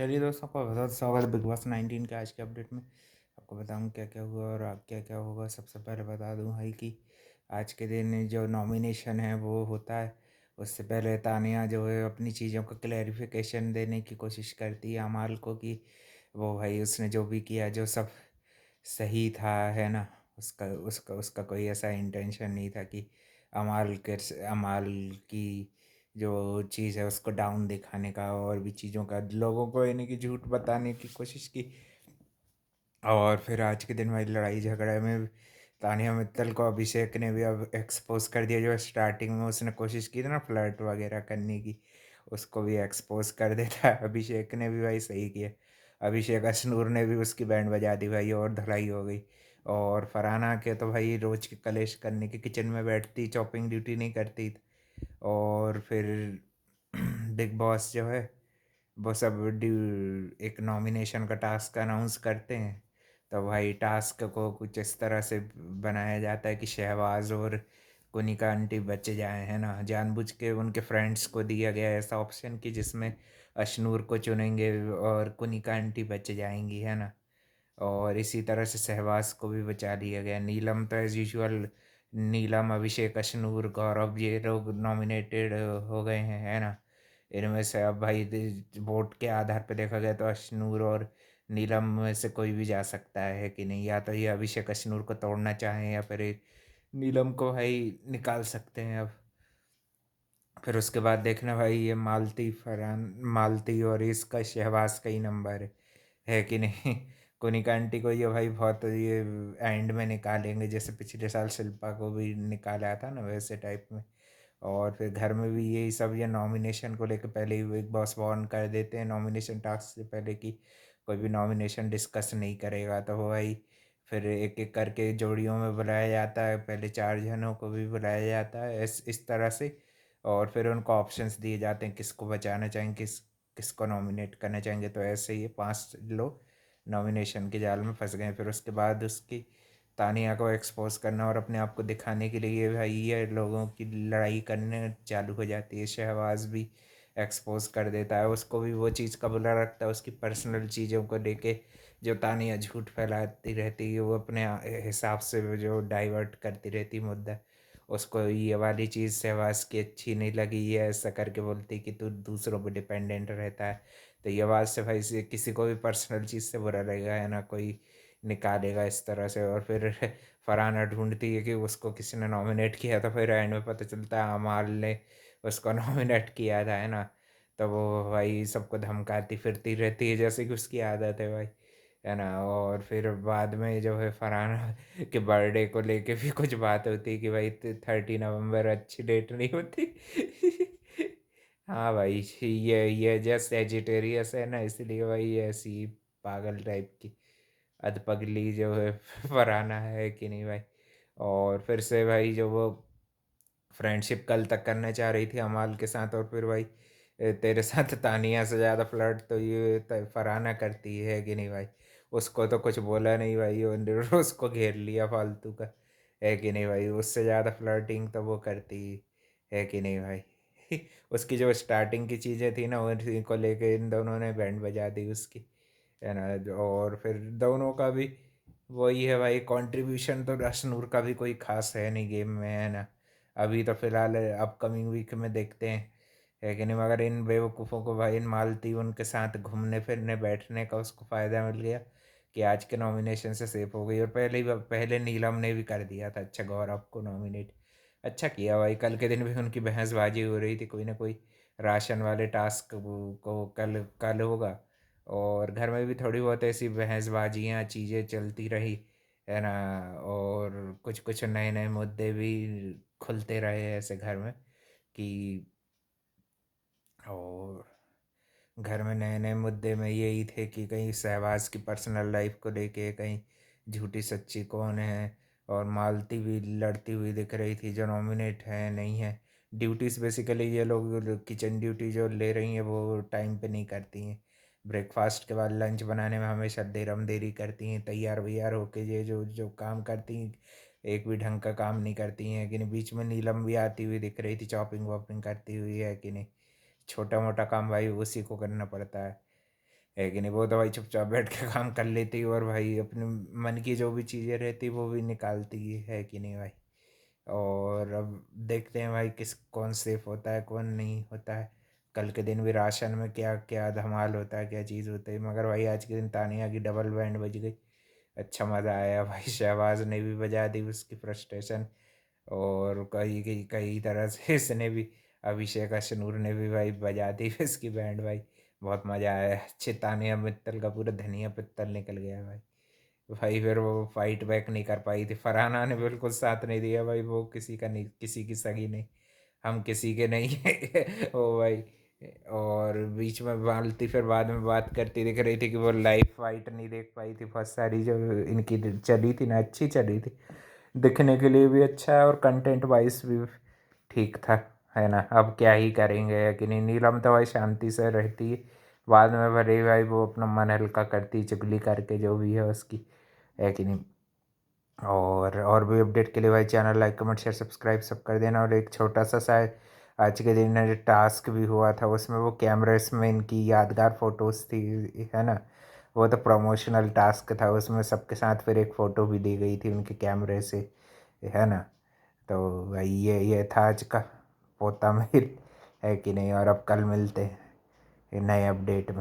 चलिए दोस्तों आपका बहुत स्वागत है बिग बॉस 19 के आज के अपडेट में। आपको बताऊं क्या क्या हुआ और अब क्या क्या होगा। सबसे पहले बता दूं भाई कि आज के दिन जो नॉमिनेशन है वो होता है। उससे पहले तानिया जो है अपनी चीज़ों का क्लैरिफिकेशन देने की कोशिश करती है अमाल को कि वो भाई उसने जो भी किया जो सब सही था, है ना। उसका उसका उसका कोई ऐसा इंटेंशन नहीं था कि अमाल की जो चीज़ है उसको डाउन दिखाने का और भी चीज़ों का लोगों को यानी कि झूठ बताने की कोशिश की। और फिर आज के दिन भाई लड़ाई झगड़े में तानिया मित्तल को अभिषेक ने भी अब एक्सपोज कर दिया। जो स्टार्टिंग में उसने कोशिश की थी ना फ्लर्ट वगैरह करने की, उसको भी एक्सपोज कर देता है। अभिषेक ने भी भाई सही किया। अभिषेक अशनूर ने भी उसकी बैंड बजा दी भाई और धड़ाई हो गई। और फरहाना के तो भाई रोज के कलेश करने के किचन में बैठती, चॉपिंग ड्यूटी नहीं करती। और फिर बिग बॉस जो है वो सब एक नॉमिनेशन का टास्क अनाउंस करते हैं। तो भाई टास्क को कुछ इस तरह से बनाया जाता है कि शहबाज और कुनिका आंटी बचे जाए, है ना। जानबूझ के उनके फ्रेंड्स को दिया गया ऐसा ऑप्शन कि जिसमें अशनूर को चुनेंगे और कुनिका आंटी बच जाएंगी, है ना। और इसी तरह से सहवास को भी बचा लिया गया। नीलम तो एज यूजुअल, नीलम, अभिषेक, अशनूर, गौरव ये लोग नॉमिनेटेड हो गए हैं, है ना। इनमें से अब भाई वोट के आधार पर देखा गया तो अशनूर और नीलम में से कोई भी जा सकता है कि नहीं। या तो ये अभिषेक अशनूर को तोड़ना चाहें या फिर नीलम को भाई निकाल सकते हैं अब। फिर उसके बाद देखना भाई ये मालती और इसका शहबाज का ही नंबर है कि नहीं। कोनिका आंटी को ये भाई बहुत ये एंड में निकालेंगे, जैसे पिछले साल शिल्पा को भी निकाला था ना वैसे टाइप में। और फिर घर में भी यही सब ये नॉमिनेशन को लेकर पहले ही बिग बॉस वार्न कर देते हैं नॉमिनेशन टास्क से पहले कि कोई भी नॉमिनेशन डिस्कस नहीं करेगा। तो वो भाई फिर एक एक करके जोड़ियों में बुलाया जाता है, पहले 4 जनों को भी बुलाया जाता है इस तरह से। और फिर उनको ऑप्शंस दिए जाते हैं किसको बचाना चाहेंगे, किसको नॉमिनेट करना चाहेंगे। तो ऐसे ही 5 लोग नॉमिनेशन के जाल में फंस गए। फिर उसके बाद उसकी तानिया को एक्सपोज करना और अपने आप को दिखाने के लिए भाई ये लोगों की लड़ाई करने चालू हो जाती है। शहबाज भी एक्सपोज कर देता है, उसको भी वो चीज़ का बुरा लगता है उसकी पर्सनल चीज़ों को लेके। जो तानिया झूठ फैलाती रहती है वो अपने हिसाब से वो जो डाइवर्ट करती रहती मुद्दा, उसको ये वाली चीज़ शहबाज की अच्छी नहीं लगी, ये ऐसा करके बोलती कि तू दूसरों पर डिपेंडेंट रहता है। तो ये आवाज़ से भाई से किसी को भी पर्सनल चीज़ से बुरा लगेगा, है ना, कोई निकालेगा इस तरह से। और फिर फरहाना ढूंढती है कि उसको किसी ने नॉमिनेट किया था, फिर एंड में पता चलता है अमाल ने उसको नॉमिनेट किया था, है ना। तो वो भाई सबको धमकाती फिरती रहती है जैसे कि उसकी आदत है भाई, है ना। और फिर बाद में जो है फरहाना के बर्थडे को लेके भी कुछ बात होती है कि भाई 30 नवंबर अच्छी डेट नहीं होती। हाँ भाई, ये जस्ट एजिटेरियस है ना, इसलिए भाई ऐसी पागल टाइप की अधपगली जो है फरहाना है कि नहीं भाई। और फिर से भाई जो वो फ्रेंडशिप कल तक करना चाह रही थी अमाल के साथ, और फिर भाई तेरे साथ तानिया से ज़्यादा फ्लर्ट तो ये फरहाना करती है कि नहीं भाई। उसको तो कुछ बोला नहीं भाई, उसको घेर लिया फालतू का, है कि नहीं भाई। उससे ज़्यादा फ्लर्टिंग तो वो करती है कि नहीं भाई। उसकी जो स्टार्टिंग की चीज़ें थी ना उसी को लेके इन दोनों ने बैंड बजा दी उसकी, है ना। और फिर दोनों का भी वही है भाई, कंट्रीब्यूशन तो रसनूर का भी कोई खास है नहीं गेम में, है ना। अभी तो फिलहाल अपकमिंग वीक में देखते हैं, है कि नहीं। मगर इन बेवकूफ़ों को भाई, इन मालती उनके साथ घूमने फिरने बैठने का उसको फ़ायदा मिल गया कि आज के नॉमिनेशन से सेफ हो गई। और पहले नीलम ने भी कर दिया था अच्छा गौरव को नॉमिनेट। अच्छा किया भाई, कल के दिन भी उनकी बहसबाजी हो रही थी कोई ना कोई राशन वाले टास्क को कल कल होगा। और घर में भी थोड़ी बहुत ऐसी बहसबाजियाँ चीज़ें चलती रही, है ना। और कुछ कुछ नए नए मुद्दे भी खुलते रहे ऐसे घर में कि, और घर में नए नए मुद्दे में यही थे कि कहीं शहबाज की पर्सनल लाइफ को लेके कहीं झूठी सच्ची कौन है। और मालती भी लड़ती हुई दिख रही थी जो नॉमिनेट है नहीं है। ड्यूटीज़ बेसिकली ये लोग किचन ड्यूटी जो ले रही हैं वो टाइम पे नहीं करती हैं। ब्रेकफास्ट के बाद लंच बनाने में हमेशा देरी करती हैं, तैयार वैयार होके ये जो जो काम करती हैं एक भी ढंग का काम नहीं करती हैं कि नहीं। बीच में नीलम भी आती हुई दिख रही थी चॉपिंग वॉपिंग करती हुई, है कि नहीं। छोटा मोटा काम भाई उसी को करना पड़ता है है कि नहीं। वो तो भाई चुपचाप बैठ के काम कर लेती और भाई अपने मन की जो भी चीज़ें रहती वो भी निकालती है कि नहीं भाई। और अब देखते हैं भाई कौन सेफ होता है कौन नहीं होता है। कल के दिन भी राशन में क्या क्या धमाल होता है क्या चीज़ होती है, मगर भाई आज के दिन तानिया की डबल बैंड बज गई। अच्छा मज़ा आया भाई, शहबाज ने भी बजा दी उसकी फ्रस्ट्रेशन, और कई कई कई तरह से इसने भी, अभिषेक अशनूर ने भी भाई बजा दी इसकी बैंड भाई। बहुत मज़ा आया, अच्छे तानिया मित्तल का पूरा धनिया पित्तल निकल गया भाई। भाई फिर वो फाइट बैक नहीं कर पाई थी, फरहाना ने बिल्कुल साथ नहीं दिया भाई, वो किसी का नहीं, किसी की सगी नहीं, हम किसी के नहीं है ओ भाई। और बीच में मालती फिर बाद में बात करती दिख रही थी कि वो लाइव फाइट नहीं देख पाई थी, बहुत सारी जो इनकी चली थी ना, अच्छी चली थी, दिखने के लिए भी अच्छा है और कंटेंट वाइज भी ठीक था, है ना। अब क्या ही करेंगे कि नहीं, नीलम तो भाई शांति से रहती है, बाद में भले भाई वो अपना मन हल्का करती चुगली करके जो भी है उसकी, है कि नहीं। और भी अपडेट के लिए भाई channel like comment share subscribe सब कर देना। और एक छोटा सा शायद आज के दिन टास्क भी हुआ था, उसमें वो कैमरेस में इनकी यादगार फोटोज़ थी, है ना। वो तो प्रमोशनल टास्क था, उसमें सबके साथ फिर एक फ़ोटो भी दी गई थी उनके कैमरे से, है ना। तो भाई ये था आज का पोता मेल, है कि नहीं। और अब कल मिलते हैं नए अपडेट में।